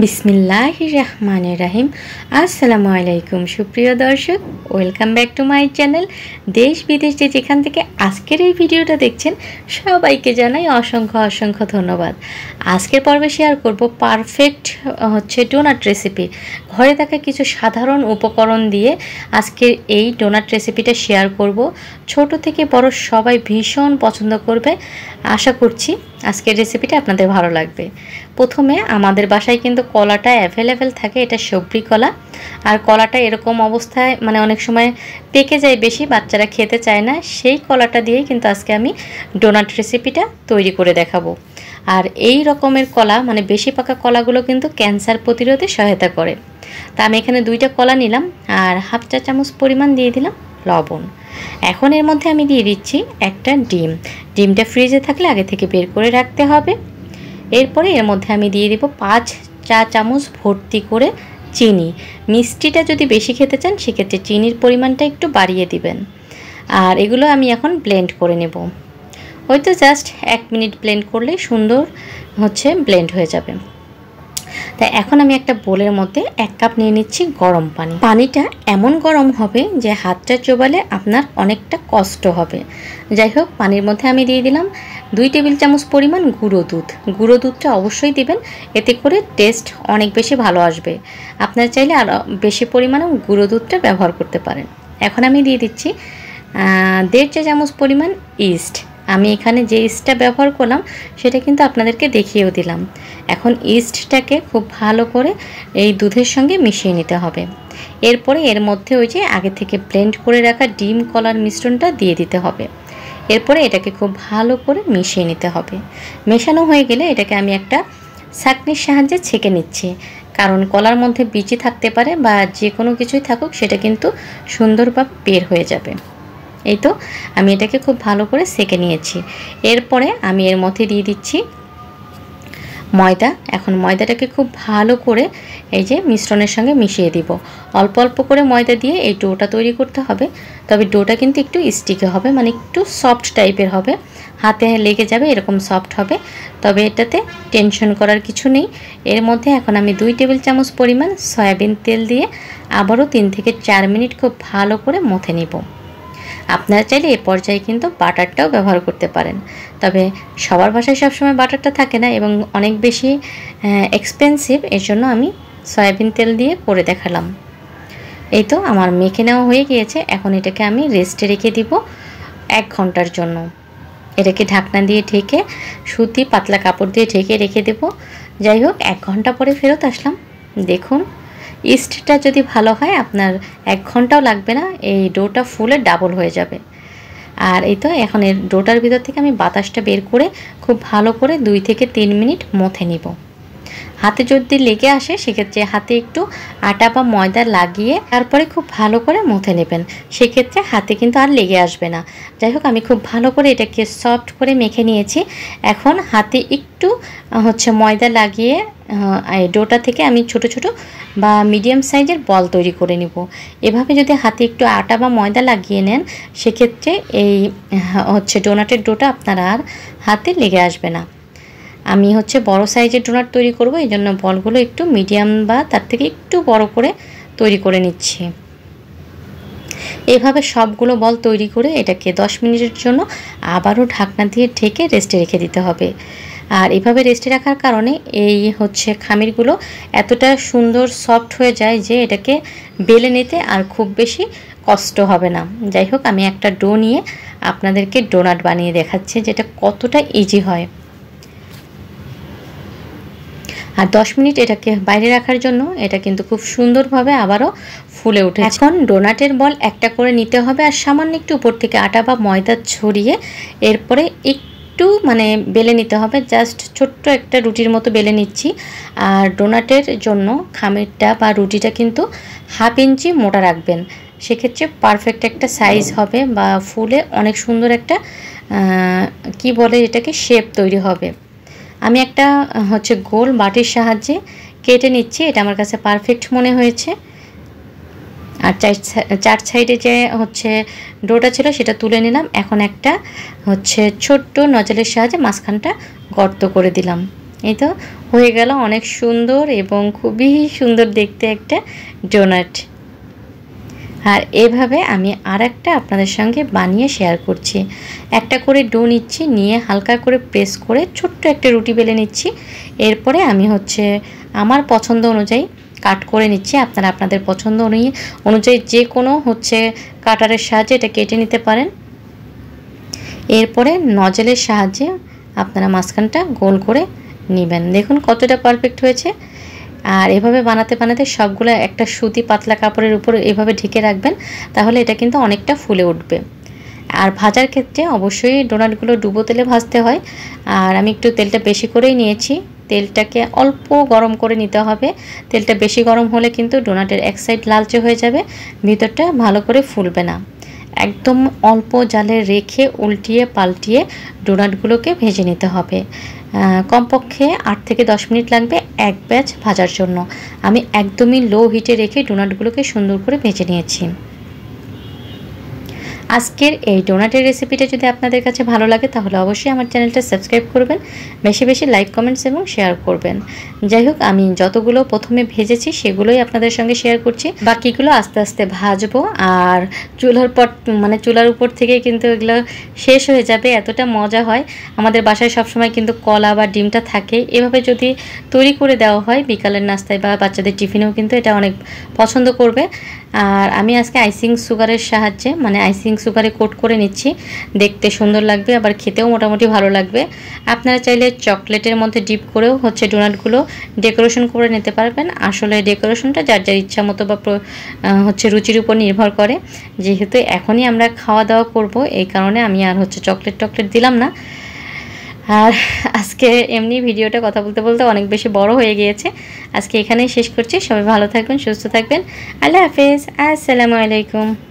বিসমিল্লাহির রহমানির রহিম। আসসালামু আলাইকুম সুপ্রিয় দর্শক, welcome back to my channel. দেশ বিদেশ যে যেখান থেকে আজকের এই ভিডিওটা দেখছেন সবাইকে জানাই অসংখ্য অসংখ্য ধন্যবাদ। আজকের পর্বে শেয়ার করব পারফেক্ট ডোনাট রেসিপি। ঘরে থাকা কিছু সাধারণ উপকরণ দিয়ে আজকের এই ডোনাট রেসিপিটা শেয়ার করব। ছোট থেকে বড় সবাই ভীষণ পছন্দ করবে। আশা করছি আজকের রেসিপিটা আপনাদের ভালো লাগবে। প্রথমে আমাদের বাসায় কিন্তু কলাটা অ্যাভেলেবেল থাকে, এটা সবরি কলা। আর কলাটা এরকম অবস্থায় অনেক সময় পেকে যায় বেশি, বাচ্চারা খেতে চায় না। সেই কলাটা দিয়েই কিন্তু আজকে আমি ডোনাট রেসিপিটা তৈরি করে দেখাবো। আর এই রকমের কলা বেশি পাকা কলাগুলো কিন্তু ক্যান্সার প্রতিরোধে সহায়তা করে। তা আমি এখানে 2টা কলা নিলাম আর হাফ চা চামচ পরিমাণ দিয়ে দিলাম লবণ। এখন এর মধ্যে আমি দিয়ে দিচ্ছি একটা ডিম। ডিমটা ফ্রিজে থাকলে আগে থেকে বের করে রাখতে হবে। এরপরে এর মধ্যে আমি দিয়ে দেব 5 চা চামচ ভর্তি করে চিনি। মিষ্টিটা যদি বেশি খেতে চান সেক্ষেত্রে চিনির পরিমাণটা একটু বাড়িয়ে দিবেন। আর এগুলো আমি এখন ব্লেন্ড করে নেব। হয়তো জাস্ট 1 মিনিট ব্লেন্ড করলে সুন্দর ব্লেন্ড হয়ে যাবে। তাই এখন আমি একটা বোলের মধ্যে 1 কাপ নিয়ে নিচ্ছি গরম পানি। পানিটা এমন গরম হবে যে হাতটা চোবালে আপনার অনেকটা কষ্ট হবে। যাই হোক, পানির মধ্যে আমি দিয়ে দিলাম 2 টেবিল চামচ পরিমাণ গুঁড়ো দুধ। গুঁড়ো দুধটা অবশ্যই দিবেন, এতে করে টেস্ট অনেক বেশি ভালো আসবে। আপনারা চাইলে আরও বেশি পরিমাণে গুঁড়ো দুধটা ব্যবহার করতে পারেন। এখন আমি দিয়ে দিচ্ছি 1.5 চা চামচ পরিমাণ ইস্ট। আমি এখানে যে ইস্টটা ব্যবহার করলাম সেটা কিন্তু আপনাদেরকে দেখিয়েও দিলাম। এখন ইস্টটাকে খুব ভালো করে এই দুধের সঙ্গে মিশিয়ে নিতে হবে। এরপরে এর মধ্যে আগে থেকে ব্লেন্ড করে রাখা ডিম কলার মিশ্রণটা দিয়ে দিতে হবে। এরপরে এটাকে খুব ভালো করে মিশিয়ে নিতে হবে। মেশানো হয়ে গেলে এটাকে আমি একটা ছাঁকনির সাহায্যে ছেঁকে নিচ্ছি, কারণ কলার মধ্যে বিচি থাকতে পারে বা যে কোনো কিছুই থাকুক সেটা কিন্তু সুন্দরভাবে বের হয়ে যাবে। এই তো আমি এটাকে খুব ভালো করে সেঁকে নিয়েছি। এরপরে আমি এর মধ্যে দিয়ে দিচ্ছি ময়দা। এখন ময়দাটাকে খুব ভালো করে মিশ্রণের সঙ্গে মিশিয়ে দিব। অল্প অল্প করে ময়দা দিয়ে এই ডোটা তৈরি করতে হবে। তবে ডোটা কিন্তু একটু স্টিকি হবে, একটু সফট টাইপের হবে, হাতে লেগে যাবে এরকম সফট হবে। তবে এটাতে টেনশন করার কিছু নেই। এর মধ্যে এখন আমি 2 টেবিল চামচ পরিমাণ সয়াবিন তেল দিয়ে আবারও 3 থেকে 4 মিনিট খুব ভালো করে মথে নিব। আপনারা চাইলে এ পর্যায়ে কিন্তু বাটারটাও ব্যবহার করতে পারেন। তবে সবার বাসায় সবসময় বাটারটা থাকে না এবং অনেক বেশি এক্সপেন্সিভ, এর জন্য আমি সয়াবিন তেল দিয়ে করে দেখালাম। এই তো আমার মেখে নেওয়া হয়ে গিয়েছে। এখন এটাকে আমি রেস্টে রেখে দিব 1 ঘন্টার জন্য। এটাকে ঢাকনা দিয়ে ঢেকে সুতি পাতলা কাপড় দিয়ে ঢেকে রেখে দেব। যাই হোক, 1 ঘন্টা পরে ফেরত আসলাম। দেখুন, ইস্টটা যদি ভালো হয় আপনার 1 ঘন্টাও লাগবে না, এই ডোটা ফুলে ডাবল হয়ে যাবে। আর এই তো এখন এর ডোটার ভিতর থেকে আমি বাতাসটা বের করে খুব ভালো করে 2 থেকে 3 মিনিট মথে নিব। হাতে যদি লেগে আসে সেক্ষেত্রে হাতে একটু আটা বা ময়দা লাগিয়ে তারপরে খুব ভালো করে মথে নেবেন, সেক্ষেত্রে হাতে কিন্তু আর লেগে আসবে না। যাই হোক, আমি খুব ভালো করে এটাকে সফট করে মেখে নিয়েছি। এখন হাতে একটু ময়দা লাগিয়ে এই ডোটা থেকে আমি ছোট ছোট বা মিডিয়াম সাইজের বল তৈরি করে নিব। এভাবে যদি হাতে একটু আটা বা ময়দা লাগিয়ে নেন সেক্ষেত্রে এই ডোনাটের ডোটা আপনার আর হাতে লেগে আসবে না। আমি বড় সাইজের ডোনাট তৈরি করব, এই জন্য বলগুলো একটু মিডিয়াম বা তার থেকে একটু বড় করে তৈরি করে নিচ্ছি। এভাবে সবগুলো বল তৈরি করে এটাকে 10 মিনিটের জন্য আবারও ঢাকনা দিয়ে ঢেকে রেস্টে রেখে দিতে হবে। আর এভাবে রেস্টে রাখার কারণে এই খামিরগুলো এতটা সুন্দর সফট হয়ে যায় যে এটাকে বেলে নিতে আর খুব বেশি কষ্ট হবে না। যাই হোক, আমি একটা ডো নিয়ে আপনাদেরকে ডোনাট বানিয়ে দেখাচ্ছি যেটা কতটা ইজি হয়। আর 10 মিনিট এটাকে বাইরে রাখার জন্য এটা কিন্তু খুব সুন্দরভাবে আবারও ফুলে উঠে। এখন ডোনাটের বল একটা করে নিতে হবে আর সামান্য একটু উপর থেকে আটা বা ময়দা ছড়িয়ে এরপরে একটু বেলে নিতে হবে। জাস্ট ছোট্ট একটা রুটির মতো বেলে নিচ্ছি। আর ডোনাটের জন্য খামিরটা বা রুটিটা কিন্তু 1/2 ইঞ্চি মোটা রাখবেন, সেক্ষেত্রে পারফেক্ট একটা সাইজ হবে বা ফুলে অনেক সুন্দর একটা কি বলে এটাকে শেপ তৈরি হবে। আমি একটা গোল বাটির সাহায্যে কেটে নিচ্ছি, এটা আমার কাছে পারফেক্ট মনে হয়েছে। আর 4 সাইডে যে ডোটা ছিল সেটা তুলে নিলাম। এখন একটা ছোট্ট নজলের সাহায্যে মাঝখানটা গর্ত করে দিলাম। এই তো হয়ে গেল অনেক সুন্দর এবং খুবই সুন্দর দেখতে একটা ডোনাট। আর এভাবে আমি আরেকটা আপনাদের সঙ্গে বানিয়ে শেয়ার করছি। একটা করে ডো নিচ্ছি, নিয়ে হালকা করে প্রেস করে ছোট্ট একটা রুটি বেলে নিচ্ছি। এরপরে আমি আমার পছন্দ অনুযায়ী কাট করে নিচ্ছি। আপনারা আপনাদের পছন্দ অনুযায়ী যে কোনো কাটারের সাহায্যে এটা কেটে নিতে পারেন। এরপরে নজলের সাহায্যে আপনারা মাঝখানটা গোল করে নেবেন। দেখুন কতটা পারফেক্ট হয়েছে। আর এভাবে বানাতে বানাতে সবগুলো একটা সুতি পাতলা কাপড়ের উপর এভাবে ঢেকে রাখবেন, তাহলে এটা কিন্তু অনেকটা ফুলে উঠবে। আর ভাজার ক্ষেত্রে অবশ্যই ডোনাটগুলো ডুবো তেলে ভাজতে হয়। আর আমি একটু তেলটা বেশি করেই নিয়েছি। তেলটাকে অল্প গরম করে নিতে হবে। তেলটা বেশি গরম হলে কিন্তু ডোনাটের এক সাইড লালচে হয়ে যাবে, ভিতরটা ভালো করে ফুলবে না। একদম অল্প জালে রেখে উল্টিয়ে পাল্টিয়ে ডোনাটগুলোকে ভেজে নিতে হবে। কমপক্ষে 8 থেকে 10 মিনিট লাগবে এক ব্যাচ ভাজার জন্য। আমি একদমই লো হিটে রেখে ডোনাটগুলোকে সুন্দর করে ভেজে নিয়েছি। আজকের এই ডোনাটের রেসিপিটা যদি আপনাদের কাছে ভালো লাগে তাহলে অবশ্যই আমার চ্যানেলটা সাবস্ক্রাইব করবেন, বেশি বেশি লাইক কমেন্টস এবং শেয়ার করবেন। যাই হোক, আমি যতগুলো প্রথমে ভেজেছি সেগুলোই আপনাদের সঙ্গে শেয়ার করছি, বাকিগুলো আস্তে আস্তে ভাজবো। আর চুলার উপর থেকে কিন্তু এগুলো শেষ হয়ে যাবে, এতটা মজা হয়। আমাদের বাসায় সবসময় কিন্তু কলা বা ডিমটা থাকে, এভাবে যদি তৈরি করে দেওয়া হয় বিকালের নাস্তায় বা বাচ্চাদের টিফিনেও কিন্তু এটা অনেক পছন্দ করবে। আর আমি আজকে আইসিং সুগারের সাহায্যে আইসিং সুগারে কোট করে নিচ্ছি, দেখতে সুন্দর লাগবে, আবার খেতেও মোটামুটি ভালো লাগবে। আপনারা চাইলে চকলেটের মধ্যে ডিপ করেও ডোনাটগুলো ডেকোরেশন করে নিতে পারবেন। আসলে ডেকোরেশনটা যার যার ইচ্ছা মতো বা রুচির উপর নির্ভর করে। যেহেতু এখনই আমরা খাওয়া দাওয়া করব, এই কারণে আমি আর চকলেট দিলাম না। আর আজকে এমনি ভিডিওটা কথা বলতে বলতে অনেক বেশি বড় হয়ে গিয়েছে। আজকে এখানেই শেষ করছি। সবাই ভালো থাকবেন, সুস্থ থাকবেন। আল্লাহ হাফেজ, আসসালামু আলাইকুম।